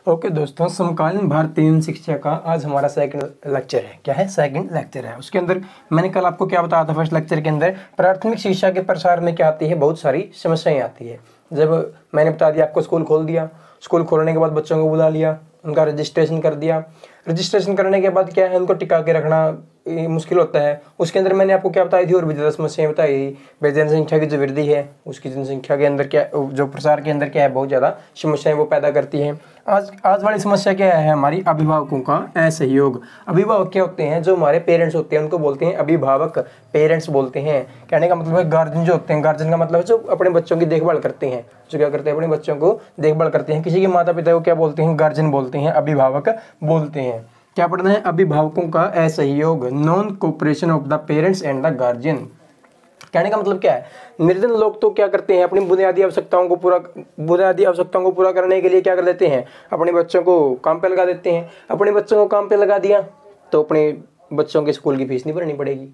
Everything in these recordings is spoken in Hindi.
ओके दोस्तों, समकालीन भारतीय शिक्षा का आज हमारा सेकंड लेक्चर है। क्या है? सेकंड लेक्चर है। उसके अंदर मैंने कल आपको क्या बताया था फर्स्ट लेक्चर के अंदर, प्राथमिक शिक्षा के प्रसार में क्या आती है, बहुत सारी समस्याएं आती है। जब मैंने बता दिया आपको, स्कूल खोल दिया, स्कूल खोलने के बाद बच्चों को बुला लिया, उनका रजिस्ट्रेशन कर दिया। रजिस्ट्रेशन करने के बाद क्या है, उनको टिका के रखना मुश्किल होता है। उसके अंदर मैंने आपको क्या बताई थी, और भी ज़्यादा समस्याएं बताई। जनसंख्या की जो वृद्धि है, उसकी जनसंख्या के अंदर क्या, जो प्रसार के अंदर क्या है, बहुत ज़्यादा समस्याएं वो पैदा करती है। आज वाली समस्या क्या है हमारी, अभिभावकों का असहयोग। अभिभावक क्या होते हैं, जो हमारे पेरेंट्स होते हैं उनको बोलते हैं अभिभावक, पेरेंट्स बोलते हैं। कहने का मतलब है गार्जियन जो होते हैं, गार्जियन का मतलब है जो अपने बच्चों की देखभाल करते हैं, जो क्या करते हैं, अपने बच्चों को देखभाल करते हैं। किसी के माता पिता को क्या बोलते हैं, गार्जियन बोलते हैं, अभिभावक बोलते हैं। क्या पढ़ना है, अभिभावकों का असहयोग, non cooperation of the parents and the guardian. कहने का मतलब क्या है, निर्धन लोग तो क्या करते हैं, अपनी बुनियादी आवश्यकताओं को पूरा करने के लिए क्या कर देते हैं, अपने बच्चों को काम पे लगा देते हैं। अपने बच्चों को काम पे लगा दिया तो अपने बच्चों के स्कूल की फीस नहीं भरनी पड़ेगी,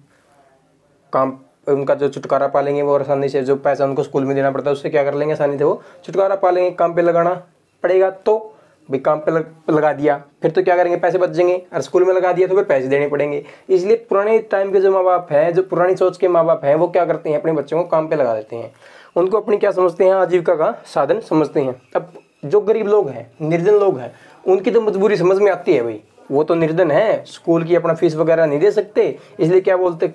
काम उनका जो छुटकारा पा लेंगे वो आसानी से, जो पैसा उनको स्कूल में देना पड़ता है उससे क्या कर लेंगे, आसानी से वो छुटकारा पा लेंगे। काम पे लगाना पड़ेगा तो भी काम पे लगा दिया, फिर तो क्या करेंगे, पैसे बच जाएंगे। और स्कूल में लगा दिया तो फिर पैसे देने पड़ेंगे। इसलिए पुराने टाइम के जो माँ बाप हैं, जो पुरानी सोच के माँ बाप हैं, वो क्या करते हैं, अपने बच्चों को काम पे लगा देते हैं। उनको अपनी क्या समझते हैं, आजीविका का साधन समझते हैं। अब जो गरीब लोग हैं, निर्धन लोग हैं, उनकी तो मजबूरी समझ में आती है भाई, वो तो निर्धन है, स्कूल की अपना फीस वगैरह नहीं दे सकते, इसलिए क्या बोल सकते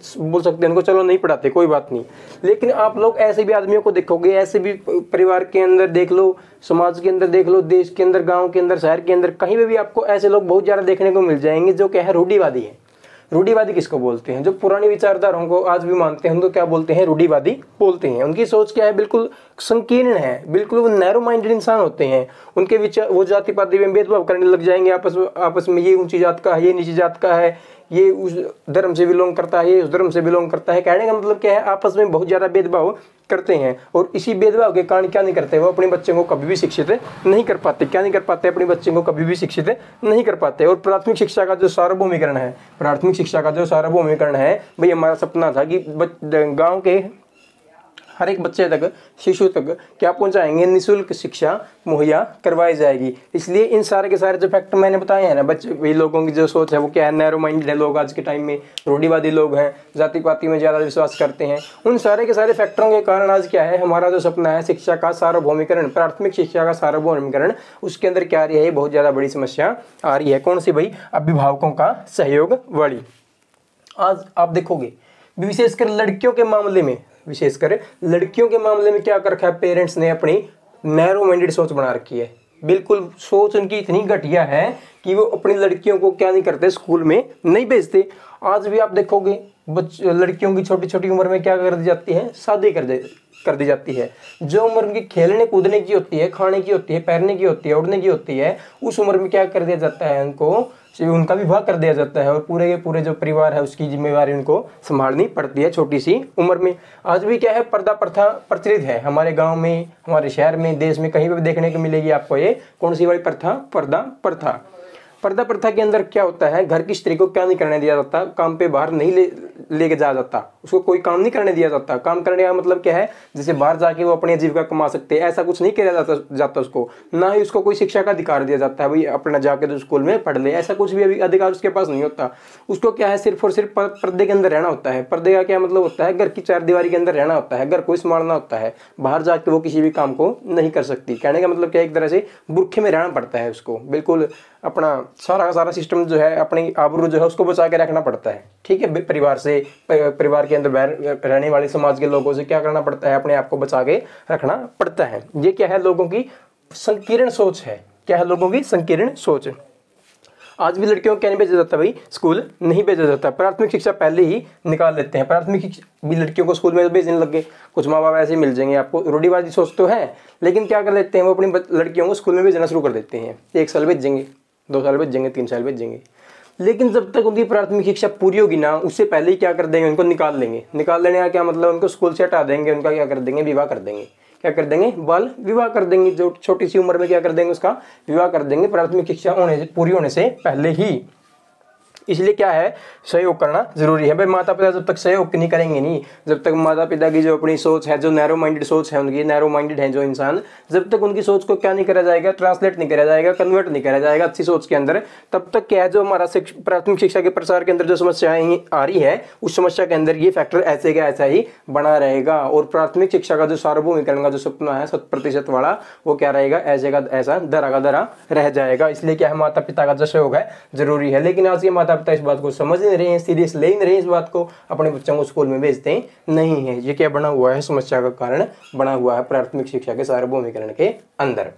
हैं उनको, चलो नहीं पढ़ाते, कोई बात नहीं। लेकिन आप लोग ऐसे भी आदमियों को देखोगे, ऐसे भी परिवार के अंदर देख लो, समाज के अंदर देख लो, देश के अंदर, गांव के अंदर, शहर के अंदर, कहीं पे भी आपको ऐसे लोग बहुत ज़्यादा देखने को मिल जाएंगे जो क्या है, रूढ़िवादी है। रूढ़िवादी किसको बोलते हैं, जो पुरानी विचारधाराओं को आज भी मानते हैं उनको क्या बोलते हैं, रूढ़िवादी बोलते हैं। उनकी सोच क्या है, बिल्कुल संकीर्ण है, बिल्कुल वो नैरो माइंडेड इंसान होते हैं। उनके विचार, वो जाति पाति में भेदभाव करने लग जाएंगे आपस में, ये ऊंची जात का है, ये नीची जात का है, ये उस धर्म से बिलोंग करता है, ये उस धर्म से बिलोंग करता है। कहने का मतलब क्या है, आपस में बहुत ज़्यादा भेदभाव करते हैं। और इसी भेदभाव के कारण क्या नहीं करते, वो अपने बच्चे को कभी भी शिक्षित नहीं कर पाते। क्या नहीं कर पाते, अपने बच्चे को कभी भी शिक्षित नहीं कर पाते। और प्राथमिक शिक्षा का जो सार्वभौमिकरण है, प्राथमिक शिक्षा का जो सार्वभौमिकरण है भाई, हमारा सपना था कि गाँव के हर एक बच्चे तक, शिशु तक क्या पहुंचाएंगे, निःशुल्क शिक्षा मुहैया करवाई जाएगी। इसलिए इन सारे के सारे जो फैक्टर मैंने बताए हैं ना, बच्चे वही लोगों की जो सोच है वो क्या है, नैरो माइंडेड है लोग आज के टाइम में, रूढ़िवादी लोग हैं, जाति पाति में ज़्यादा विश्वास करते हैं। उन सारे के सारे फैक्टरों के कारण आज क्या है, हमारा जो सपना है शिक्षा का सार्वभौमिकरण, प्राथमिक शिक्षा का सार्वभौमिकरण, उसके अंदर क्या आ रही है, बहुत ज़्यादा बड़ी समस्या आ रही है। कौन सी भाई, अभिभावकों का सहयोग वाली। आज आप देखोगे विशेषकर लड़कियों के मामले में, क्या कर रखा है, पेरेंट्स ने अपनी नैरो माइंडेड सोच बना रखी है। बिल्कुल सोच उनकी इतनी घटिया है कि वो अपनी लड़कियों को क्या नहीं करते, स्कूल में नहीं भेजते। आज भी आप देखोगे लड़कियों की छोटी छोटी उम्र में क्या कर दी जाती है, शादी कर दी जाती है। जो उम्र उनकी खेलने कूदने की होती है, खाने की होती है, पहनने की होती है, उड़ने की होती है, उस उम्र में क्या कर दिया जाता है, उनका विवाह कर दिया जाता है। और पूरे के पूरे जो परिवार है उसकी जिम्मेवारी उनको संभालनी पड़ती है छोटी सी उम्र में। आज भी क्या है, पर्दा प्रथा प्रचलित है हमारे गांव में, हमारे शहर में, देश में, कहीं पर भी देखने को मिलेगी आपको। ये कौन सी वाली प्रथा, पर्दा प्रथा। पर्दा प्रथा के अंदर क्या होता है, घर की स्त्री को क्या नहीं करने दिया जाता, काम पे बाहर नहीं लेके जाया जाता, उसको कोई काम नहीं करने दिया जाता। काम करने का मतलब क्या है, जैसे बाहर जाके वो अपनी आजीविका कमा सकते हैं, ऐसा कुछ नहीं किया जाता उसको। ना ही उसको कोई शिक्षा का अधिकार दिया जाता है, भाई अपना जाके तो स्कूल में पढ़ ले, ऐसा कुछ भी अभी अधिकार उसके पास नहीं होता। उसको क्या है, सिर्फ और सिर्फ पर्दे के अंदर रहना होता है। पर्दे का क्या मतलब होता है, घर की चार दीवारी के अंदर रहना होता है, घर को संभालना होता है, बाहर जाके वो किसी भी काम को नहीं कर सकती। कहने का मतलब क्या, एक तरह से बुर्खे में रहना पड़ता है उसको, बिल्कुल अपना सारा का सारा सिस्टम जो है, अपनी आबरू जो है उसको बचा के रखना पड़ता है। ठीक है, परिवार के अंदर रहने वाले समाज के लोगों से क्या करना पड़ता है, अपने आप को बचा के रखना पड़ता है। ये क्या है, लोगों की संकीर्ण सोच है। क्या है, लोगों की संकीर्ण सोच। आज भी लड़कियों को क्या नहीं भेजा जाता भाई, स्कूल नहीं भेजा जाता। प्राथमिक शिक्षा पहले ही निकाल लेते हैं, प्राथमिक शिक्षा भी लड़कियों को स्कूल में भेजने लग गए। कुछ माँ बाप ऐसे मिल जाएंगे आपको, रूढ़िवादी सोच तो है, लेकिन क्या कर लेते हैं, वो अपनी लड़कियों को स्कूल में भेजना शुरू कर देते हैं। 1 साल भेजेंगे, 2 साल भेजेंगे, 3 साल भेजेंगे, लेकिन जब तक उनकी प्राथमिक शिक्षा पूरी होगी ना, उससे पहले ही क्या कर देंगे, उनको निकाल लेंगे। निकाल लेने का क्या मतलब, उनको स्कूल से हटा देंगे, उनका क्या कर देंगे, विवाह कर देंगे। क्या कर देंगे, बाल विवाह कर देंगे। जो छोटी सी उम्र में क्या कर देंगे, उसका विवाह कर देंगे, प्राथमिक शिक्षा पूरी होने से पहले ही। इसलिए क्या है, सहयोग करना जरूरी है। भाई माता पिता जब तक सहयोग नहीं करेंगे नहीं, जब तक माता पिता की जो अपनी सोच है, जो नैरो माइंडेड सोच है उनकी, नैरो माइंडेड है जो इंसान, जब तक उनकी सोच को क्या नहीं करा जाएगा, ट्रांसलेट नहीं करा जाएगा, कन्वर्ट नहीं करा जाएगा अच्छी सोच के अंदर, तब तक क्या है जो हमारा प्राथमिक शिक्षा के प्रसार के अंदर जो समस्याएं आ रही है, उस समस्या के अंदर ये फैक्टर ऐसे का ऐसा ही बना रहेगा। और प्राथमिक शिक्षा का जो सार्वभौमिकरण का जो सपना है 100% वाला, वो क्या रहेगा, ऐसे का ऐसा धरा का धरा रह जाएगा। इसलिए क्या है, माता पिता का जो सहयोग है जरूरी है। लेकिन आज के माता पिता इस बात को समझ नहीं रहे हैं, सीरियस ले नहीं रहे इस बात को, अपने बच्चों को स्कूल में भेजते नहीं है। ये क्या बना हुआ है, समस्या का कारण बना हुआ है प्राथमिक शिक्षा के सार्वभौमिकरण के अंदर।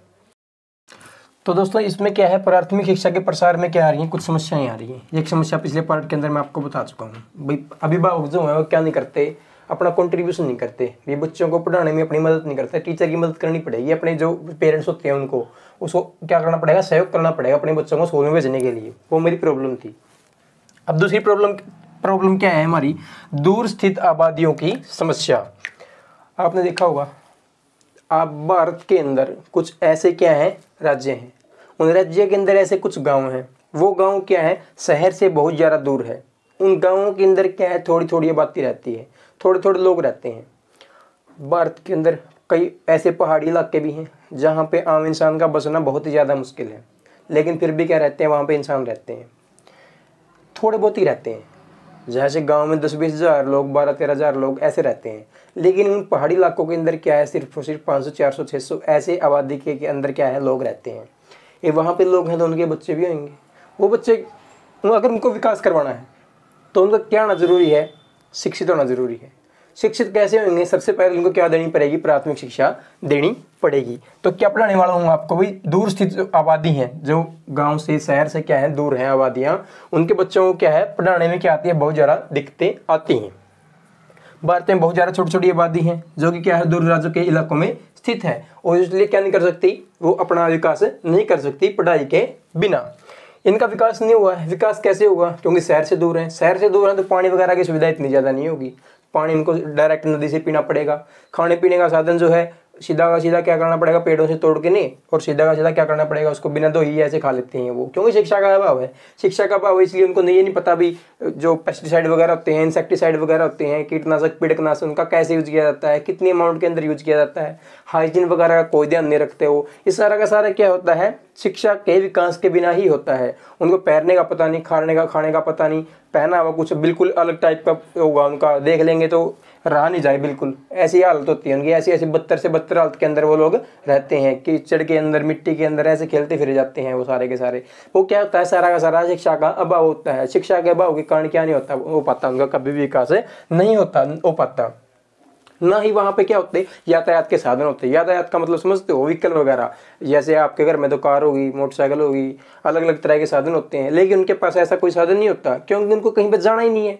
तो दोस्तों इसमें क्या है, प्राथमिक शिक्षा के प्रसार में क्या आ रही है, कुछ समस्याएं आ रही हैं। एक समस्या पिछले पार्ट के अंदर मैं आपको बता चुका हूँ। भाई अभिभावक जो है वो क्या नहीं करते, अपना कंट्रीब्यूशन नहीं करते, ये बच्चों को पढ़ाने में अपनी मदद नहीं करते। टीचर की मदद करनी पड़ेगी, अपने जो पेरेंट्स होते हैं उनको, उसको क्या करना पड़ेगा, सहयोग करना पड़ेगा अपने बच्चों को स्कूल में भेजने के लिए। वो मेरी प्रॉब्लम थी। अब दूसरी प्रॉब्लम क्या है हमारी, दूर स्थित आबादियों की समस्या। आपने देखा होगा, आप भारत के अंदर कुछ ऐसे क्या है राज्य हैं, उन राज्य के अंदर ऐसे कुछ गांव हैं, वो गांव क्या है शहर से बहुत ज़्यादा दूर है। उन गांवों के अंदर क्या है, थोड़ी थोड़ी आबादी रहती है, थोड़े थोड़े लोग रहते हैं। भारत के अंदर कई ऐसे पहाड़ी इलाके भी हैं जहाँ पे आम इंसान का बसना बहुत ही ज़्यादा मुश्किल है, लेकिन फिर भी क्या रहते हैं, वहाँ पे इंसान रहते हैं, थोड़े बहुत ही रहते हैं। जैसे गांव में 10-20 हज़ार लोग, 12-13 हज़ार लोग ऐसे रहते हैं, लेकिन उन पहाड़ी इलाकों के अंदर क्या है, सिर्फ 500, 400, 600 ऐसे आबादी के अंदर क्या है लोग रहते हैं। ये वहाँ पे लोग हैं तो उनके बच्चे भी होंगे। वो बच्चे अगर उनको विकास करवाना है तो उनका क्या होना जरूरी है, शिक्षित होना जरूरी है। शिक्षित कैसे होंगे, सबसे पहले उनको क्या देनी पड़ेगी, प्राथमिक शिक्षा देनी पड़ेगी। तो क्या पढ़ाने वाला हूँ आपको, भाई दूर स्थित जो आबादी है, जो गांव से शहर से क्या है दूर है आबादियाँ, उनके बच्चों को क्या है पढ़ाने में क्या आती है, बहुत ज़्यादा दिक्कतें आती हैं। भारत में बहुत ज़्यादा छोटी छोटी आबादी है जो कि क्या है दूर राज्यों के इलाकों में स्थित है, और इसलिए क्या नहीं कर सकती, वो अपना विकास नहीं कर सकती पढ़ाई के बिना। इनका विकास नहीं हुआ है। विकास कैसे होगा, क्योंकि शहर से दूर है। शहर से दूर है तो पानी वगैरह की सुविधा इतनी ज़्यादा नहीं होगी, पानी इनको डायरेक्ट नदी से पीना पड़ेगा। खाने पीने का साधन जो है सीधा का सीधा क्या करना पड़ेगा, पेड़ों से तोड़ के नहीं, और सीधा का सीधा क्या करना पड़ेगा, उसको बिना धो ही ऐसे खा लेते हैं वो, क्योंकि शिक्षा का अभाव है। शिक्षा का अभाव है, इसलिए उनको ये नहीं पता भी जो पेस्टिसाइड वगैरह होते हैं, इंसेक्टिसाइड वगैरह होते हैं, कीटनाशक पीड़कनाशक, उनका कैसे यूज किया जाता है, कितनी अमाउंट के अंदर यूज किया जाता है, हाइजीन वगैरह का कोई ध्यान नहीं रखते हो। इस सारा का सारा क्या होता है, शिक्षा के विकास के बिना ही होता है। उनको पैरने का पता नहीं, खाने का पता नहीं, पहना हुआ कुछ बिल्कुल अलग टाइप का होगा उनका, देख लेंगे तो रहा नहीं जाए, बिल्कुल ऐसी हालत होती है उनकी। ऐसी ऐसी 72 से 72 हालत के अंदर वो लोग रहते हैं, कीचड़ के अंदर, मिट्टी के अंदर ऐसे खेलते फिर जाते हैं वो सारे के सारे। वो क्या होता है, सारा का सारा शिक्षा का अभाव होता है। शिक्षा के अभाव के कारण क्या नहीं होता हो पाता, उनका कभी भी विकास नहीं होता हो पाता। ना ही वहाँ पे क्या होते, यातायात के साधन होते। यातायात का मतलब समझते हो, व्हीकल वगैरह, जैसे आपके घर में तो कार होगी, मोटरसाइकिल होगी, अलग अलग तरह के साधन होते हैं, लेकिन उनके पास ऐसा कोई साधन नहीं होता, क्योंकि उनको कहीं पे जाना ही नहीं है।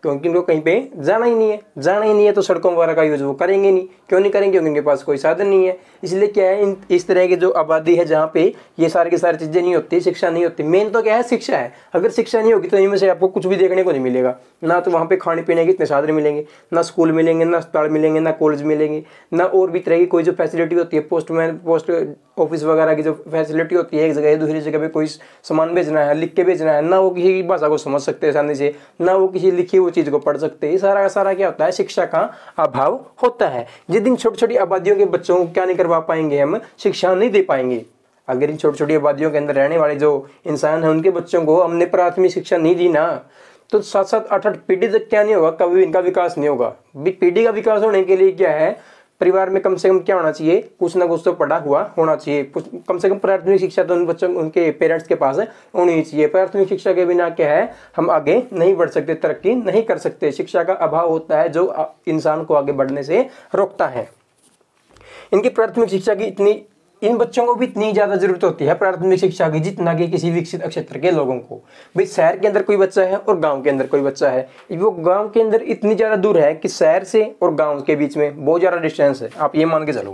क्योंकि उनको कहीं पे जाना ही नहीं है तो सड़कों वगैरह का यूज वो करेंगे नहीं। क्यों नहीं करेंगे, क्योंकि उनके पास कोई साधन नहीं है। इसलिए क्या है, इस तरह की जो आबादी है जहाँ पे ये सारी की सारी चीज़ें नहीं होती, शिक्षा नहीं होती। मेन तो क्या है, शिक्षा है। अगर शिक्षा नहीं होगी तो इनमें से आपको कुछ भी देखने को नहीं मिलेगा। ना तो वहाँ पे खाने पीने के इतने साधन मिलेंगे, ना स्कूल मिलेंगे, ना अस्पताल मिलेंगे, ना कॉलेज मिलेंगे, ना और भी तरह की कोई जो फैसिलिटी होती है, पोस्ट ऑफिस वगैरह की जो फैसिलिटी होती है, एक जगह दूसरी जगह पे कोई सामान भेजना है, लिख के भेजना है, ना वो किसी की भाषा को समझ सकते हैं आसानी से, ना वो किसी लिखी हुई चीज़ को पढ़ सकते हैं। ये सारा का सारा क्या होता है, शिक्षा का अभाव होता है। जिस दिन छोटी छोटी आबादियों के बच्चों को क्या नहीं करवा पाएंगे, हम शिक्षा नहीं दे पाएंगे। अगर इन छोटी छोटी आबादियों के अंदर रहने वाले जो इंसान हैं उनके बच्चों को हमने प्राथमिक शिक्षा नहीं दी ना, तो 7-7, 8-8 पीढ़ी तक क्या नहीं होगा, कभी इनका विकास नहीं होगा। पीढ़ी का विकास होने के लिए क्या है, परिवार में कम से कम क्या होना चाहिए, कुछ ना कुछ तो पढ़ा हुआ होना चाहिए। कम से कम प्राथमिक शिक्षा तो उन बच्चों, उनके पेरेंट्स के पास होनी चाहिए। प्राथमिक शिक्षा के बिना क्या है, हम आगे नहीं बढ़ सकते, तरक्की नहीं कर सकते। शिक्षा का अभाव होता है जो इंसान को आगे बढ़ने से रोकता है। इनकी प्राथमिक शिक्षा की इन बच्चों को भी इतनी ज़्यादा जरूरत होती है प्राथमिक शिक्षा की, जितना कि किसी विकसित क्षेत्र के लोगों को। भाई शहर के अंदर कोई बच्चा है और गांव के अंदर कोई बच्चा है, वो गांव के अंदर इतनी ज़्यादा दूर है कि शहर से और गांव के बीच में बहुत ज़्यादा डिस्टेंस है। आप ये मान के चलो,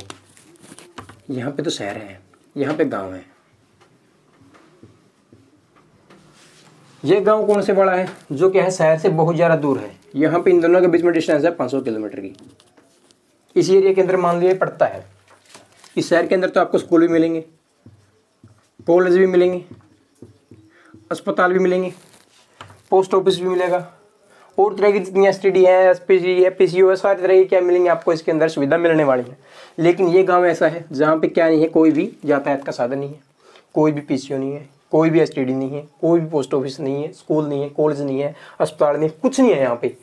यहाँ पे तो शहर है, यहाँ पे गाँव है। ये गाँव कौन से बड़ा है, जो क्या है शहर से बहुत ज़्यादा दूर है। यहाँ पे इन दोनों के बीच में डिस्टेंस है 500 किलोमीटर की। इसी एरिया के अंदर मान लीजिए पड़ता है। इस शहर के अंदर तो आपको स्कूल भी मिलेंगे, कॉलेज भी मिलेंगे, अस्पताल भी मिलेंगे, पोस्ट ऑफिस भी मिलेगा, और तरह की जितनी एसटीडी है, एसपीजी है, पीसीओ है, सारी तरह की क्या मिलेंगे आपको इसके अंदर सुविधा मिलने वाली है। लेकिन ये गांव ऐसा है जहाँ पे क्या नहीं है, कोई भी यातायात का साधन नहीं है, कोई भी पीसीओ नहीं है, कोई भी एसटीडी नहीं है, कोई भी पोस्ट ऑफिस नहीं है, स्कूल नहीं है, कॉलेज नहीं है, अस्पताल नहीं है, कुछ नहीं है यहाँ पे।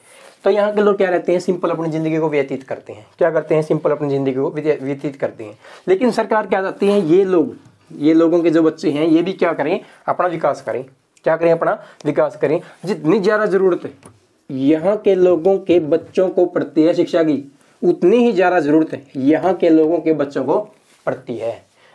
तो यहाँ के लोग क्या रहते हैं, सिंपल अपनी ज़िंदगी को व्यतीत करते हैं। क्या करते हैं, सिंपल अपनी ज़िंदगी को व्यतीत करते हैं। लेकिन सरकार क्या चाहती है, ये लोगों के जो बच्चे हैं ये भी क्या करें, अपना विकास करें। क्या करें, अपना विकास करें। जितनी ज़्यादा ज़रूरत है यहाँ के लोगों के बच्चों को पड़ती है शिक्षा की, उतनी ही ज़्यादा ज़रूरत है यहाँ के लोगों के बच्चों को पड़ती है।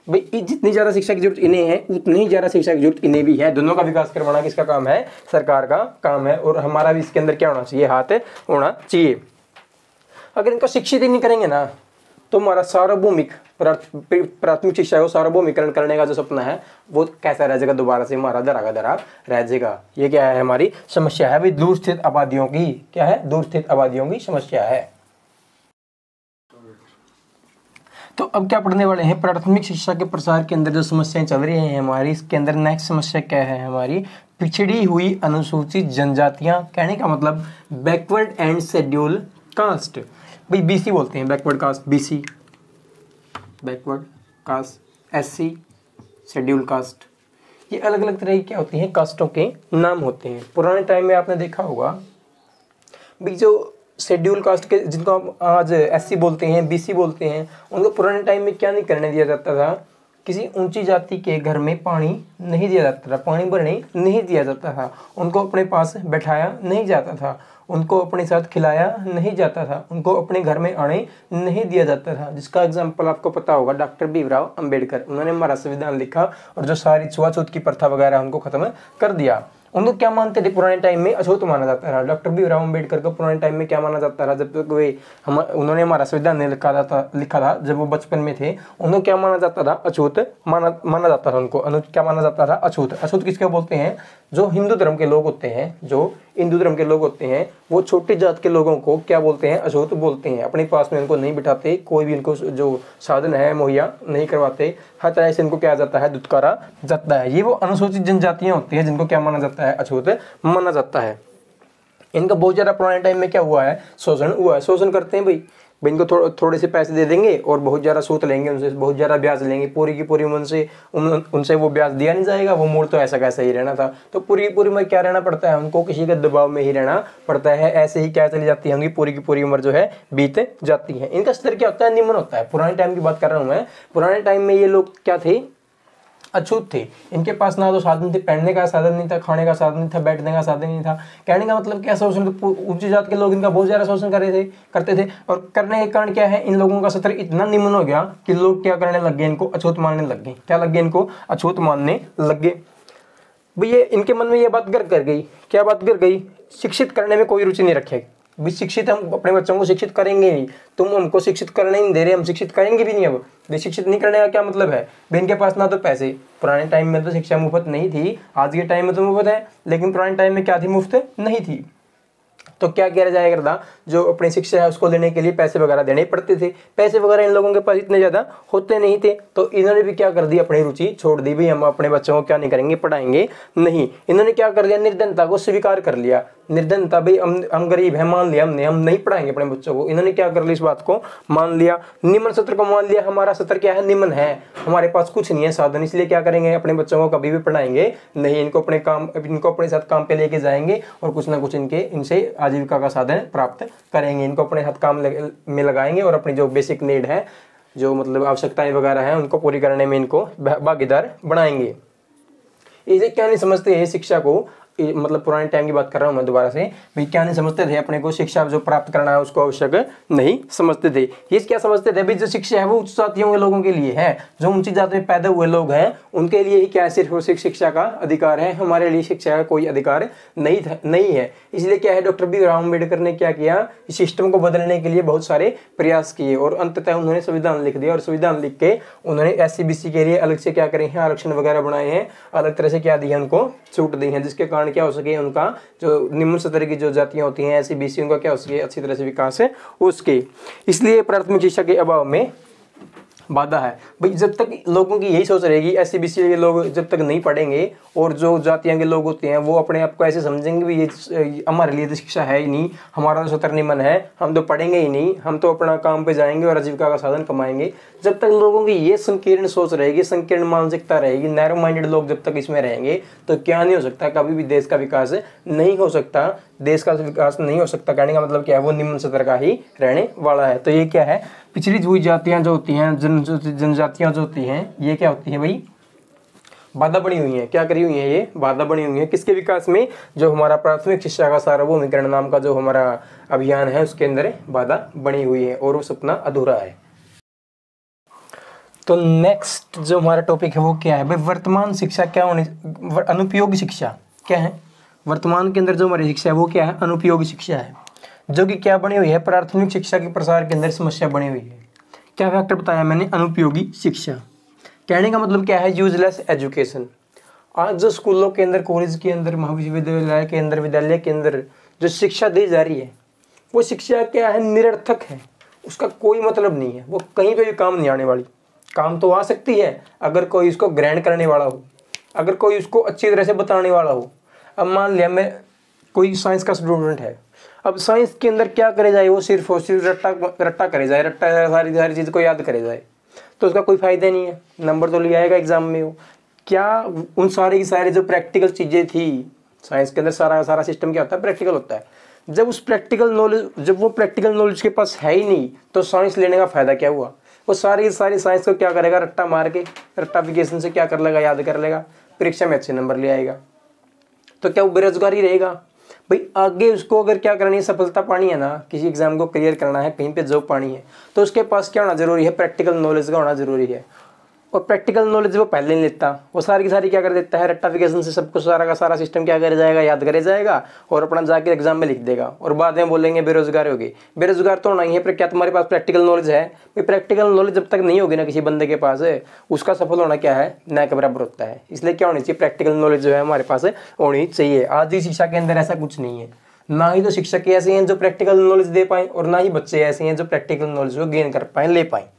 भाई जितनी ज़्यादा शिक्षा की जरूरत इन्हें है, उतनी ही ज़्यादा शिक्षा की जरूरत इन्हें भी है। दोनों का विकास करवाना किसका काम है, सरकार का काम है। और हमारा भी इसके अंदर क्या होना चाहिए, हाथ होना चाहिए। अगर इनको शिक्षित ही नहीं करेंगे ना, तो हमारा सार्वभौमिक प्राथमिक शिक्षा को सार्वभौमिकरण करने का जो सपना है वो कैसा रह जाएगा, दोबारा से हमारा धरा का धरा रह जाएगा। ये क्या है, हमारी समस्या है भाई, दूर स्थित आबादियों की। क्या है, दूर स्थित आबादियों की समस्या है। तो अब क्या पढ़ने वाले हैं, प्राथमिक शिक्षा के प्रसार के अंदर जो समस्याएं चल रही हैं हमारी, इसके अंदर नेक्स्ट समस्या क्या है हमारी, पिछड़ी हुई अनुसूचित जनजातियां। कहने का मतलब बैकवर्ड एंड शेड्यूल कास्ट। भाई बीसी बोलते हैं, backward caste BC, backward caste SC, schedule caste. ये अलग अलग तरह की क्या होती हैं, कास्टों के नाम होते हैं। पुराने टाइम में आपने देखा होगा भाई, जो शेड्यूल कास्ट के जिनको हम आज एससी बोलते हैं, बीसी बोलते हैं, उनको पुराने टाइम में क्या नहीं करने दिया जाता था, किसी ऊंची जाति के घर में पानी नहीं दिया जाता था, पानी भरने नहीं दिया जाता था, उनको अपने पास बैठाया नहीं जाता था, उनको अपने साथ खिलाया नहीं जाता था, उनको अपने घर में आने नहीं दिया जाता था। जिसका एग्जाम्पल आपको पता होगा, डॉक्टर भीमराव अंबेडकर। उन्होंने हमारा संविधान लिखा और जो सारी छुआछूत की प्रथा वगैरह उनको खत्म कर दिया। उनको क्या मानते थे, पुराने टाइम में अछूत माना जाता था। डॉक्टर भीमराव अंबेडकर को पुराने टाइम में क्या माना जाता था, जब तक वे उन्होंने हमारा संविधान लिखा था, जब वो बचपन में थे, उनको क्या माना जाता था, अछूत माना जाता था। उनको क्या माना जाता था, अछूत। अछूत किसके बोलते हैं, जो हिंदू धर्म के लोग होते हैं, जो हिंदू धर्म के लोग होते हैं, वो छोटी जात के लोगों को क्या बोलते हैं, अछूत बोलते हैं। अपने पास में उनको नहीं बिठाते, कोई भी इनको जो साधन है मुहैया नहीं करवाते, हर तरह से इनको क्या जाता है, दुत्कारा जाता है। ये वो अनुसूचित जनजातियां होती है जिनको क्या माना जाता है, अछूत माना जाता है। इनका बहुत ज़्यादा पुराने टाइम में क्या हुआ है, शोषण हुआ है। शोषण करते हैं भाई इनको थोड़े से पैसे दे देंगे और बहुत ज़्यादा सूद लेंगे उनसे, बहुत ज़्यादा ब्याज लेंगे, पूरी की पूरी उनसे वो ब्याज दिया नहीं जाएगा, वो मूल तो ऐसा कैसा ही रहना था। तो पूरी की पूरी उम्र क्या रहना पड़ता है, उनको किसी के दबाव में ही रहना पड़ता है। ऐसे ही क्या चली जाती है उनकी पूरी की पूरी उम्र जो है बीत जाती है। इनका स्तर क्या होता है, निम्न होता है। पुराने टाइम की बात कर रहा हूँ मैं। पुराने टाइम में ये लोग क्या थे, अछूत थे। इनके पास ना तो साधन थे, पहनने का साधन नहीं था, खाने का साधन नहीं था, बैठने का साधन नहीं था। कहने का मतलब क्या, शोषण, ऊंची जात के लोग इनका बहुत ज़्यादा शोषण करते थे। और करने के कारण क्या है, इन लोगों का स्तर इतना निम्न हो गया कि लोग क्या करने लग गए, इनको अछूत मानने लग गए। क्या लग गए, इनको अछूत मानने लग गए। भैया इनके मन में ये बात घर कर गई, क्या बात कर गई, शिक्षित करने में कोई रुचि नहीं रखेगी। भी शिक्षित, हम अपने बच्चों को शिक्षित करेंगे नहीं, तुम हमको शिक्षित करने नहीं दे रहे, हम शिक्षित करेंगे भी नहीं। अब भी शिक्षित नहीं करने का क्या मतलब है, इनके पास ना तो पैसे, पुराने टाइम में तो शिक्षा मुफ्त नहीं थी, आज के टाइम में तो मुफ्त है, लेकिन पुराने टाइम में क्या थी, मुफ्त नहीं थी। तो क्या किया जाया करता, जो अपनी शिक्षा है उसको लेने के लिए पैसे वगैरह देने पड़ते थे। पैसे वगैरह इन लोगों के पास इतने ज़्यादा होते नहीं थे, तो इन्होंने भी क्या कर दी, अपनी रुचि छोड़ दी। भाई हम अपने बच्चों को क्या नहीं करेंगे, पढ़ाएंगे नहीं। इन्होंने क्या कर दिया, निर्धनता को स्वीकार कर लिया। निर्धनता, भाई हम गरीब हैं, मान लिया हमने, हम नहीं पढ़ाएंगे अपने बच्चों को। इन्होंने क्या कर लिया, इस बात को मान लिया। निम्न सत्र को मान लिया, हमारा सत्र क्या है, निम्न है, हमारे पास कुछ नहीं है साधन, इसलिए क्या करेंगे, अपने बच्चों को कभी भी पढ़ाएंगे नहीं। इनको अपने साथ काम पे लेके जाएंगे और कुछ ना कुछ इनसे आजीविका का साधन प्राप्त करेंगे। इनको अपने साथ काम में लगाएंगे और अपनी जो बेसिक नीड है, जो मतलब आवश्यकताएं वगैरह हैं, उनको पूरी करने में इनको भागीदार बनाएंगे। इसे क्या नहीं समझते हैं शिक्षा को, मतलब पुराने टाइम की बात कर रहा हूँ मैं दोबारा से। भाई क्या नहीं समझते थे, अपने को शिक्षा जो प्राप्त करना है उसको आवश्यक नहीं समझते थे। ये क्या समझते थे, भाई जो शिक्षा है वो उच्च जातियों के लोगों के लिए है, जो ऊंची जाति में पैदा हुए लोग हैं उनके लिए ही क्या है, सिर्फ शिक्षा का अधिकार है, हमारे लिए शिक्षा का कोई अधिकार नहीं है। इसलिए क्या है, डॉक्टर भीमराव अम्बेडकर ने क्या किया, इस सिस्टम को बदलने के लिए बहुत सारे प्रयास किए और अंततः उन्होंने संविधान लिख दिया। और संविधान लिख के उन्होंने SC-BC के लिए अलग से क्या करे हैं, आरक्षण वगैरह बनाए हैं, अलग तरह से क्या दिया, उनको छूट दी है, जिसके कारण क्या हो सके, उनका जो निम्न स्तर की जो जातियां होती हैं SC-BC, उनका क्या हो सके, अच्छी तरह से विकास है उसके। इसलिए प्राथमिक शिक्षा के अभाव में बाधा है। भाई जब तक लोगों की यही सोच रहेगी, SC-BC के लोग जब तक नहीं पढ़ेंगे और जो जातियों के लोग होते हैं वो अपने आप को ऐसे समझेंगे भी ये हमारे लिए तो शिक्षा है ही नहीं, हमारा तो स्वतंत्र मन है, हम तो पढ़ेंगे ही नहीं, हम तो अपना काम पे जाएंगे और आजीविका का साधन कमाएंगे। जब तक लोगों की ये संकीर्ण सोच रहेगी, संकीर्ण मानसिकता रहेगी, नैरो माइंडेड लोग जब तक इसमें रहेंगे तो क्या नहीं हो सकता, कभी भी देश का विकास नहीं हो सकता। देश का विकास नहीं हो सकता कहने का मतलब क्या है, वो निम्न स्तर का ही रहने वाला है। तो ये क्या है, पिछड़ी हुई जातियां जो होती हैं, जनजातियां जो होती हैं, ये क्या होती है भाई, बाधा बनी हुई है। क्या करी हुई है, ये बाधा बनी हुई है किसके विकास में, जो हमारा प्राथमिक शिक्षा का सार्वभौमिकरण नाम का जो हमारा अभियान है उसके अंदर बाधा बनी हुई है और वो सपना अधूरा है। तो नेक्स्ट जो हमारा टॉपिक है वो क्या है भाई, वर्तमान शिक्षा क्या होनी, अनुपयोगी शिक्षा क्या है। वर्तमान के अंदर जो हमारी शिक्षा है वो क्या है, अनुपयोगी शिक्षा है, जो कि क्या बनी हुई है, प्राथमिक शिक्षा के प्रसार के अंदर समस्या बनी हुई है। क्या फैक्टर बताया मैंने, अनुपयोगी शिक्षा। कहने का मतलब क्या है, यूजलेस एजुकेशन। आज जो स्कूलों के अंदर, कॉलेज के अंदर, महाविद्यालय के अंदर, विद्यालय के अंदर जो शिक्षा दी जा रही है वो शिक्षा क्या है, निरर्थक है, उसका कोई मतलब नहीं है, वो कहीं पे भी काम नहीं आने वाली। काम तो आ सकती है अगर कोई इसको ग्रहण करने वाला हो, अगर कोई उसको अच्छी तरह से बताने वाला हो। अब मान लिया मैं कोई साइंस का स्टूडेंट है, अब साइंस के अंदर क्या करे जाए, वो सिर्फ और सिर्फ रट्टा करे जाए, रट्टा सारी चीज़ को याद करे जाए, तो उसका कोई फायदा नहीं है, नंबर तो ले आएगा एग्जाम में वो। क्या उन सारी की सारी जो प्रैक्टिकल चीज़ें थी, साइंस के अंदर सारा सिस्टम क्या होता है, प्रैक्टिकल होता है। जब उस प्रैक्टिकल नॉलेज, जब वो प्रैक्टिकल नॉलेज के पास है ही नहीं तो साइंस लेने का फायदा क्या हुआ। वो सारी साइंस को क्या करेगा, रट्टा मार के, रट्टाफिकेशन से क्या कर लेगा, याद कर लेगा, परीक्षा में अच्छे नंबर ले आएगा। तो क्या वो बेरोजगार ही रहेगा भाई। आगे उसको अगर क्या करनी है, सफलता पानी है ना, किसी एग्जाम को क्लियर करना है, कहीं पे जॉब पानी है, तो उसके पास क्या होना जरूरी है, प्रैक्टिकल नॉलेज का होना जरूरी है। और प्रैक्टिकल नॉलेज वो पहले नहीं लेता, वो सारी की सारी क्या कर देता है, रट्टाफिकेशन से सब कुछ सारा का सारा सिस्टम क्या करे जाएगा, याद करे जाएगा और अपना जाके एग्जाम में लिख देगा। और बाद में बोलेंगे बेरोजगार हो गए। बेरोजगार तो होना ही है, पर क्या तुम्हारे पास प्रैक्टिकल नॉलेज है भाई। प्रैक्टिकल नॉलेज जब तक नहीं होगी ना किसी बंदे के पास, उसका सफल होना क्या है, न के बराबर होता है। इसलिए क्या होनी चाहिए, प्रैक्टिकल नॉलेज जो है हमारे पास होनी चाहिए। आज की शिक्षा के अंदर ऐसा कुछ नहीं है, ना ही तो शिक्षक ऐसे हैं जो प्रैक्टिकल नॉलेज दे पाए, और ना ही बच्चे ऐसे हैं जो प्रैक्टिकल नॉलेज को गेन कर पाए, ले पाए।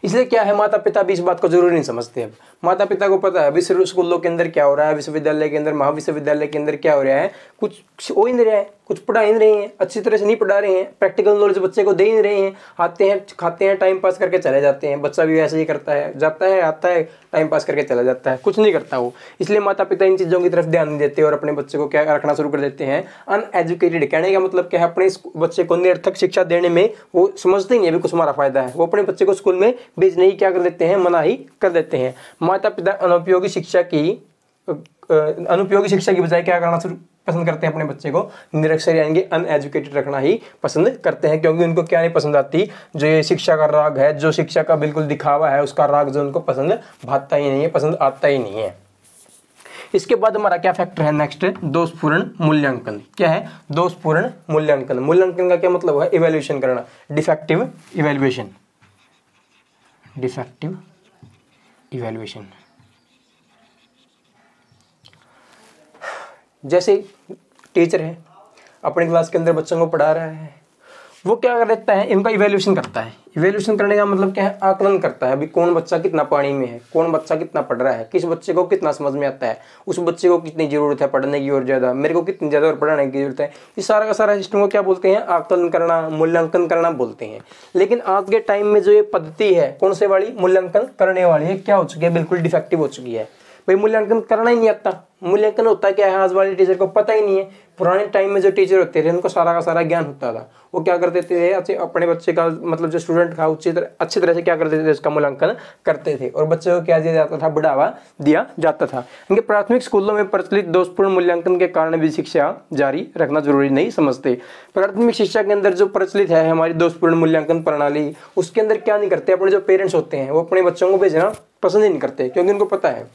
इसलिए क्या है, माता पिता भी इस बात को जरूरी नहीं समझते। अब माता पिता को पता है अभी स्कूलों के अंदर क्या हो रहा है, विश्वविद्यालय के अंदर, महाविश्वविद्यालय के अंदर क्या हो रहा है, कुछ हो ही नहीं रहा है, कुछ पढ़ा ही नहीं रहे हैं, अच्छी तरह से नहीं पढ़ा रहे हैं, प्रैक्टिकल नॉलेज बच्चे को दे ही नहीं रहे हैं। आते हैं, खाते हैं, टाइम पास करके चले जाते हैं। बच्चा भी वैसे ही करता है, जाता है, आता है, टाइम पास करके चला जाता है, कुछ नहीं करता वो। इसलिए माता पिता इन चीज़ों की तरफ ध्यान नहीं देते और अपने बच्चे को क्या रखना शुरू कर देते हैं, अनएजुकेटेड। कहने का मतलब क्या है, अपने बच्चे को निरर्थक शिक्षा देने में वो समझते नहीं है भी कुछ हमारा फायदा है। वो अपने बच्चे को स्कूल में भेजने ही क्या कर देते हैं, मना ही कर देते हैं। माता पिता अनुपयोगी शिक्षा की बजाय क्या करना पसंद करते हैं, अपने बच्चे को निरक्षर यानी कि अनएजुकेटेड रखना ही पसंद करते हैं। क्योंकि उनको क्या नहीं पसंद आती, जो ये शिक्षा का राग है, जो शिक्षा का बिल्कुल दिखावा है, उसका राग जो उनको पसंद भाता ही नहीं है, पसंद आता ही नहीं है। इसके बाद हमारा क्या फैक्टर है, नेक्स्ट दोषपूर्ण मूल्यांकन। क्या है, दोषपूर्ण मूल्यांकन। मूल्यांकन का क्या मतलब है, इवैल्यूएशन करना, डिफेक्टिव इवैल्यूएशन, डिफेक्टिव इवैल्यूएशन। जैसे टीचर है, अपने क्लास के अंदर बच्चों को पढ़ा रहा है, वो क्या कर देता है, इनका इवैल्यूएशन करता है। इवैल्यूएशन करने का मतलब क्या है, आकलन करता है, अभी कौन बच्चा कितना पानी में है, कौन बच्चा कितना पढ़ रहा है, किस बच्चे को कितना समझ में आता है, उस बच्चे को कितनी जरूरत है पढ़ने की और ज़्यादा, मेरे को कितनी ज़्यादा और पढ़ाने की जरूरत है। इस सारा का सारा सिस्टम को क्या बोलते हैं, आकलन करना, मूल्यांकन करना बोलते हैं। लेकिन आज के टाइम में जो ये पद्धति है, कौन से वाली, मूल्यांकन करने वाली है, क्या हो चुकी है, बिल्कुल डिफेक्टिव हो चुकी है भाई। मूल्यांकन करना ही नहीं आता। मूल्यांकन होता क्या है, आज वाले टीचर को पता ही नहीं है। पुराने टाइम में जो टीचर होते थे उनको सारा का सारा ज्ञान होता था। वो क्या करते थे, अपने बच्चे का मतलब जो स्टूडेंट था अच्छी तरह से क्या करते थे, उसका मूल्यांकन करते थे और बच्चे को क्या दिया जाता था, बढ़ावा दिया जाता था। इनके प्राथमिक स्कूलों में प्रचलित दोषपूर्ण मूल्यांकन के कारण भी शिक्षा जारी रखना जरूरी नहीं समझते। प्राथमिक शिक्षा के अंदर जो प्रचलित है हमारी दोषपूर्ण मूल्यांकन प्रणाली, उसके अंदर क्या नहीं करते, अपने जो पेरेंट्स होते हैं वो अपने बच्चों को भेजना पसंद ही नहीं करते, क्योंकि उनको पता है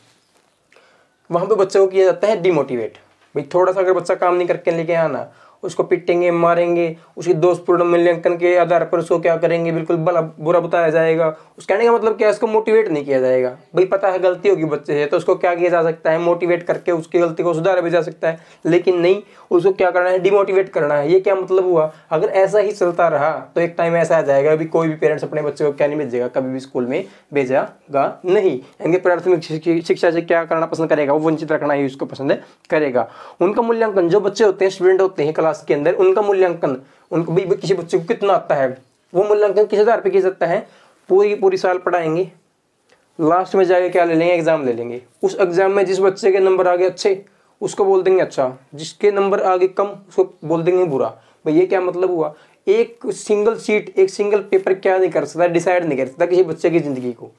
वहाँ पे बच्चों को किया जाता है डिमोटिवेट। भाई थोड़ा सा अगर बच्चा काम नहीं करके लेके आना उसको पिटेंगे, मारेंगे, उसकी दोषपूर्ण मूल्यांकन के आधार पर उसको क्या करेंगे, बिल्कुल भला बुरा बताया जाएगा। उस कहने का मतलब क्या है, उसको मोटिवेट नहीं किया जाएगा। भाई पता है गलती होगी बच्चे से, तो उसको क्या किया जा सकता है, मोटिवेट करके उसकी गलती को सुधारा भी जा सकता है। लेकिन नहीं, उसको क्या करना है, डिमोटिवेट करना है। ये क्या मतलब हुआ? अगर ऐसा ही चलता रहा तो एक टाइम ऐसा आ जाएगा अभी कोई भी पेरेंट्स अपने बच्चे को क्या नहीं भेजेगा, कभी भी स्कूल में भेजेगा नहीं। इनके प्राथमिक शिक्षा से क्या करना पसंद करेगा, वो वंचित रखना ही उसको पसंद करेगा। उनका मूल्यांकन, जो बच्चे होते हैं, स्टूडेंट होते हैं क्लास के अंदर, उनका मूल्यांकन, उनको भी किसी बच्चे को कितना आता है, वो मूल्यांकन किस आधार पर किया जाता है? पूरी साल पढ़ाएंगे, लास्ट में जाके क्या ले लेंगे, एग्जाम ले लेंगे। उस एग्जाम में जिस बच्चे के नंबर आगे अच्छे उसको बोल देंगे अच्छा, जिसके नंबर आगे कम उसको बोल देंगे बुरा। भाई ये क्या मतलब हुआ? एक सिंगल सीट, एक सिंगल पेपर क्या नहीं कर सकता, डिसाइड नहीं कर सकता किसी बच्चे की जिंदगी को।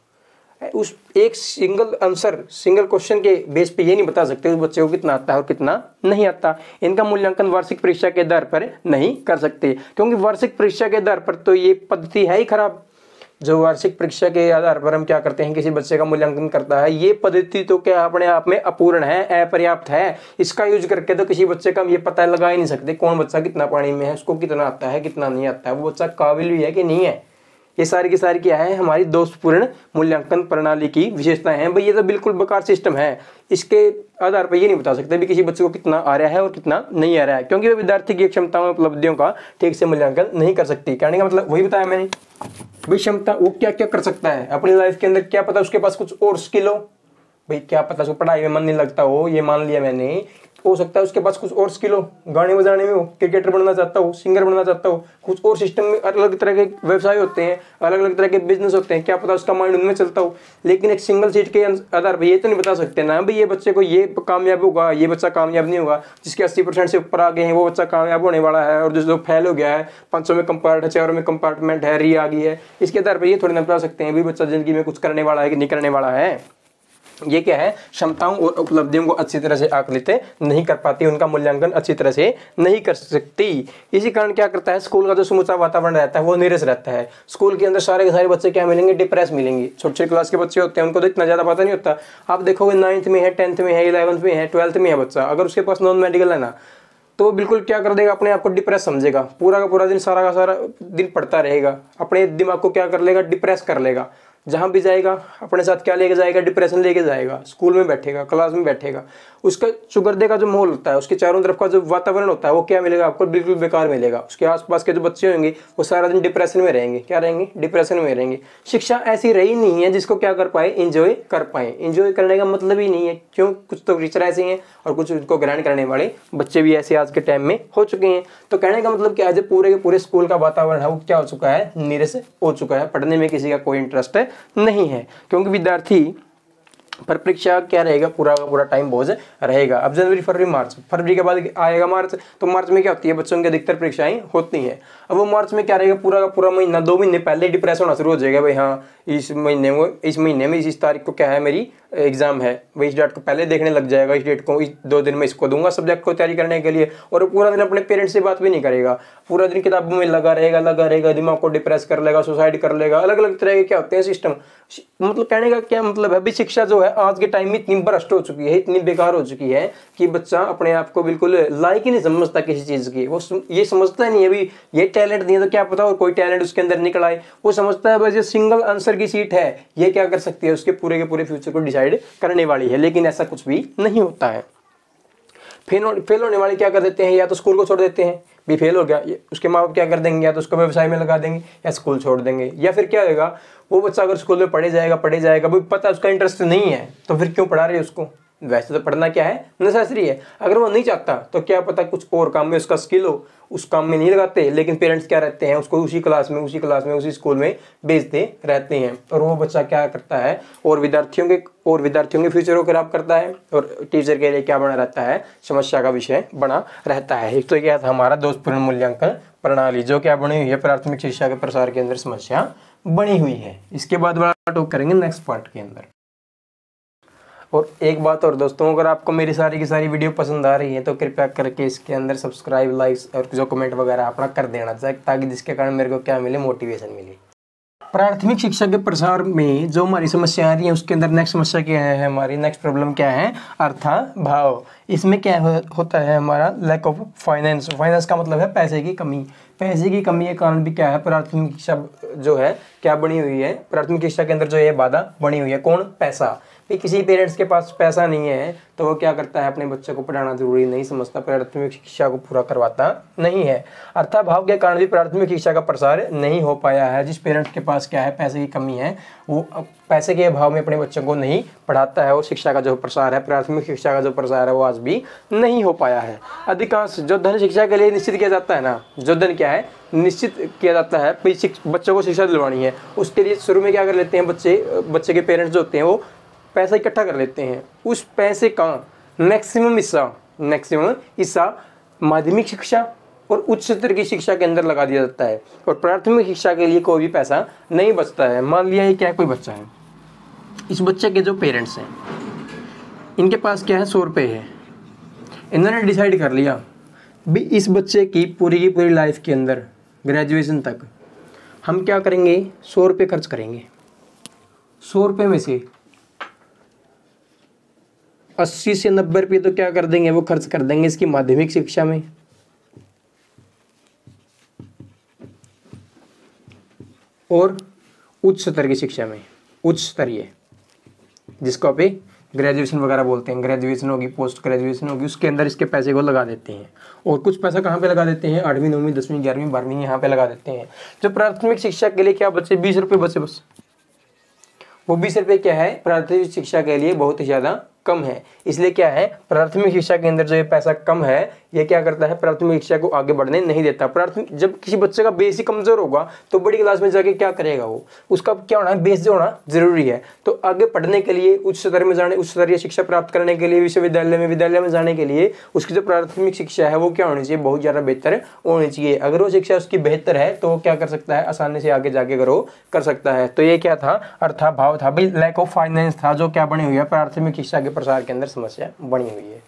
उस एक सिंगल आंसर, सिंगल क्वेश्चन के बेस पे ये नहीं बता सकते उस बच्चे को कितना आता है और कितना नहीं आता। इनका मूल्यांकन वार्षिक परीक्षा के आधार पर नहीं कर सकते, क्योंकि वार्षिक परीक्षा के आधार पर तो ये पद्धति है ही खराब। जो वार्षिक परीक्षा के आधार पर हम क्या करते हैं, किसी बच्चे का मूल्यांकन करता है, ये पद्धति तो क्या अपने आप में अपूर्ण है, अपर्याप्त है। इसका यूज करके तो किसी बच्चे का हम ये पता लगा ही नहीं सकते कौन बच्चा कितना पानी में है, उसको कितना आता है, कितना नहीं आता है, वो बच्चा काबिल भी है कि नहीं है। ये सारी की सारी क्या है, हमारी दोषपूर्ण मूल्यांकन प्रणाली की विशेषताएं हैं। भाई ये तो बिल्कुल बेकार सिस्टम है। इसके आधार पर ये नहीं बता सकते भी किसी बच्चे को कितना आ रहा है और कितना नहीं आ रहा है, क्योंकि वो विद्यार्थी की क्षमताओं उपलब्धियों का ठीक से मूल्यांकन नहीं कर सकती। कहने का मतलब वही बताया मैंने, भाई क्षमता वो क्या क्या कर सकता है अपनी लाइफ के अंदर, क्या पता उसके पास कुछ और स्किल हो। भाई क्या पता उसको पढ़ाई में मन नहीं लगता हो, ये मान लिया मैंने, हो सकता है उसके पास कुछ और स्किल हो, गाने बजाने में हो, क्रिकेटर बनना चाहता हो, सिंगर बनना चाहता हो, कुछ और सिस्टम में अलग अलग तरह के व्यवसाय होते हैं, अलग अलग तरह के बिजनेस होते हैं, क्या पता उसका माइंड उनमें चलता हो। लेकिन एक सिंगल सीट के आधार पर ये तो नहीं बता सकते ना भाई ये बच्चे को ये कामयाब होगा, ये बच्चा कामयाब नहीं होगा। जिसके 80% से ऊपर आ गए हैं वो बच्चा कामयाब होने वाला है, और जो फेल हो गया है, 500 में कंपार्ट है, 4 में कंपार्टमेंट है, री आ गई है, इसके आधार पर ये थोड़ी ना बता सकते हैं भाई बच्चा जिंदगी में कुछ करने वाला है कि नहीं करने वाला है। ये क्या है, क्षमताओं और उपलब्धियों को अच्छी तरह से आकलित नहीं कर पाती, उनका मूल्यांकन अच्छी तरह से नहीं कर सकती। इसी कारण क्या करता है, स्कूल का जो समूचा वातावरण रहता है वो नीरस रहता है। स्कूल के अंदर सारे के सारे बच्चे क्या मिलेंगे, डिप्रेस मिलेंगे। छोटे छोटे क्लास के बच्चे होते हैं, उनको तो इतना ज़्यादा पता नहीं होता। आप देखोगे 9th में है, 10th में है, 11th में है, 12th में है बच्चा, अगर उसके पास नॉन मेडिकल है ना, तो वो बिल्कुल क्या कर देगा, अपने आप को डिप्रेस समझेगा, पूरा का पूरा दिन, सारा का सारा दिन पढ़ता रहेगा, अपने दिमाग को क्या कर लेगा, डिप्रेस कर लेगा। जहाँ भी जाएगा अपने साथ क्या लेके जाएगा, डिप्रेशन लेके जाएगा। स्कूल में बैठेगा, क्लास में बैठेगा, उसका चुगर्दे का जो माहौल होता है, उसके चारों तरफ का जो वातावरण होता है वो क्या मिलेगा आपको, बिल्कुल बेकार मिलेगा। उसके आसपास के जो बच्चे होंगे वो सारा दिन डिप्रेशन में रहेंगे, क्या रहेंगे, डिप्रेशन में रहेंगे। शिक्षा ऐसी रही नहीं है जिसको क्या कर पाए, इंजॉय कर पाए। इंजॉय करने का मतलब ही नहीं है, क्यों, कुछ तो टीचर ऐसे हैं और कुछ उनको ग्रहण करने वाले बच्चे भी ऐसे आज के टाइम में हो चुके हैं। तो कहने का मतलब क्या है, पूरे के पूरे स्कूल का वातावरण है वो क्या हो चुका है, नीरस हो चुका है। पढ़ने में किसी का कोई इंटरेस्ट नहीं है, क्योंकि विद्यार्थी पर परीक्षा क्या रहेगा, पूरा का पूरा टाइम बोझ रहेगा। अब जनवरी, फरवरी, मार्च, फरवरी के बाद आएगा मार्च, तो मार्च में क्या होती है, बच्चों की अधिकतर परीक्षाएं होती हैं। अब वो मार्च में क्या रहेगा, पूरा का पूरा महीना, 2 महीने पहले डिप्रेशन होना शुरू हो जाएगा। भाई हाँ, इस महीने में इस तारीख को क्या है, मेरी एग्जाम है, वही इस डेट को पहले देखने लग जाएगा, इस डेट को, इस 2 दिन में इसको दूंगा सब्जेक्ट को तैयारी करने के लिए। और पूरा दिन अपने पेरेंट्स से बात भी नहीं करेगा, पूरा दिन किताबों में लगा रहेगा, दिमाग को डिप्रेस कर लेगा, सुसाइड कर लेगा, अलग अलग तरह के क्या होते हैं सिस्टम। मतलब कहने का क्या मतलब है, भी शिक्षा जो है आज के टाइम में इतनी भ्रष्ट हो चुकी है, इतनी बेकार हो चुकी है कि बच्चा अपने आप को बिल्कुल लायक ही नहीं समझता किसी चीज़ की। वो ये समझता नहीं है भी ये टैलेंट नहीं है, तो क्या पता और कोई टैलेंट उसके अंदर निकल आए। वो समझता है बस ये सिंगल आंसर की सीट है, ये क्या कर सकती है, उसके पूरे के पूरे फ्यूचर को डिसाइड करने वाली है। लेकिन ऐसा कुछ भी नहीं होता है। फेल होने वाले क्या कर देते हैं, या तो स्कूल को छोड़ देते हैं, भी फेल हो गया, उसके माँ बाप क्या कर देंगे, या तो उसको व्यवसाय में लगा देंगे या स्कूल छोड़ देंगे। या फिर क्या होगा, वो बच्चा अगर स्कूल में पढ़े जाएगा, भी पता उसका इंटरेस्ट नहीं है, तो फिर क्यों पढ़ा रहे हैं उसको। वैसे तो पढ़ना क्या है, नेसेसरी है। अगर वो नहीं चाहता तो क्या पता कुछ और काम में उसका स्किल हो, उस काम में नहीं लगाते। लेकिन पेरेंट्स क्या रहते हैं, उसको उसी क्लास में उसी स्कूल में भेजते रहते हैं, और वो बच्चा क्या करता है, और विद्यार्थियों के फ्यूचर को खराब करता है, और टीचर के लिए क्या बना रहता है, समस्या का विषय बना रहता है। एक तो क्या था हमारा दोषपूर्ण मूल्यांकन प्रणाली, जो क्या बनी हुई है, प्राथमिक शिक्षा के प्रसार के अंदर समस्या बनी हुई है। इसके बाद बड़ा टॉक करेंगे नेक्स्ट पार्ट के अंदर। और एक बात और दोस्तों, अगर आपको मेरी सारी की सारी वीडियो पसंद आ रही है तो कृपया करके इसके अंदर सब्सक्राइब, लाइक्स और जो कमेंट वगैरह अपना कर देना चाहिए, ताकि जिसके कारण मेरे को क्या मिले, मोटिवेशन मिले। प्राथमिक शिक्षा के प्रसार में जो हमारी समस्या आ रही है उसके अंदर नेक्स्ट समस्या क्या है, हमारी नेक्स्ट प्रॉब्लम क्या है, अर्थाभाव। इसमें क्या होता है हमारा लैक ऑफ फाइनेंस। फाइनेंस का मतलब है पैसे की कमी। पैसे की कमी के कारण भी क्या है, प्राथमिक शिक्षा जो है क्या बनी हुई है, प्राथमिक शिक्षा के अंदर जो ये बाधा बनी हुई है, कौन, पैसा। किसी पेरेंट्स के पास पैसा नहीं है तो वो क्या करता है, अपने बच्चे को पढ़ाना जरूरी नहीं समझता, प्राथमिक शिक्षा को पूरा करवाता नहीं है। अर्थाभाव के कारण भी प्राथमिक शिक्षा का प्रसार नहीं हो पाया है। जिस पेरेंट्स के पास क्या है, पैसे की कमी है, वो पैसे के अभाव में अपने बच्चों को नहीं पढ़ाता है, और शिक्षा का जो प्रसार है, प्राथमिक शिक्षा का जो प्रसार है, वो आज भी नहीं हो पाया है। अधिकांश जो धन शिक्षा के लिए निश्चित किया जाता है ना, जो धन क्या है निश्चित किया जाता है, बच्चों को शिक्षा दिलवानी है, उसके लिए शुरू में क्या कर लेते हैं, बच्चे के पेरेंट्स जो होते हैं वो पैसा इकट्ठा कर लेते हैं। उस पैसे का मैक्सिमम हिस्सा माध्यमिक शिक्षा और उच्च स्तर की शिक्षा के अंदर लगा दिया जाता है, और प्राथमिक शिक्षा के लिए कोई भी पैसा नहीं बचता है। मान लिया ये क्या है, कोई बच्चा है, इस बच्चे के जो पेरेंट्स हैं इनके पास क्या है, 100 रुपये है। इन्होंने डिसाइड कर लिया भी इस बच्चे की पूरी लाइफ के अंदर ग्रेजुएशन तक हम क्या करेंगे, 100 रुपये खर्च करेंगे। 100 रुपये में से 80 से 90 रुपये तो क्या कर देंगे, वो खर्च कर देंगे इसकी माध्यमिक शिक्षा में, और उच्च स्तर की शिक्षा में, उच्च स्तरीय जिसको आप ग्रेजुएशन वगैरह बोलते हैं, ग्रेजुएशन होगी, पोस्ट ग्रेजुएशन होगी, उसके अंदर इसके पैसे को लगा देते हैं। और कुछ पैसा कहाँ पे लगा देते हैं, 8वीं 9वीं 10वीं 11वीं 12वीं यहाँ पे लगा देते हैं। जो प्राथमिक शिक्षा के लिए क्या बचे, 20 रुपये बचे बस। वो 20 रुपये क्या है, प्राथमिक शिक्षा के लिए बहुत ही ज़्यादा कम है। इसलिए क्या है, प्राथमिक शिक्षा के अंदर जो ये पैसा कम है, ये क्या करता है, प्राथमिक शिक्षा को आगे बढ़ने नहीं देता। प्राथमिक, जब किसी बच्चे का बेस ही कमजोर होगा तो बड़ी क्लास में जाके क्या करेगा, वो उसका क्या होना है, बेस जो होना जरूरी है। तो आगे पढ़ने के लिए, उच्च स्तर में जाने, उच्च स्तरीय शिक्षा प्राप्त करने के लिए, विद्यालय में जाने के लिए उसकी जो प्राथमिक शिक्षा है वो क्या होनी चाहिए, बहुत ज़्यादा बेहतर होनी चाहिए। अगर वो शिक्षा उसकी बेहतर है तो वो क्या कर सकता है, आसानी से आगे जाके ग्रो कर सकता है। तो ये क्या था, अर्थाभाव था भाई, लैक ऑफ फाइनेंस था, जो क्या बनी हुई है, प्राथमिक शिक्षा के प्रसार के अंदर समस्या बनी हुई है।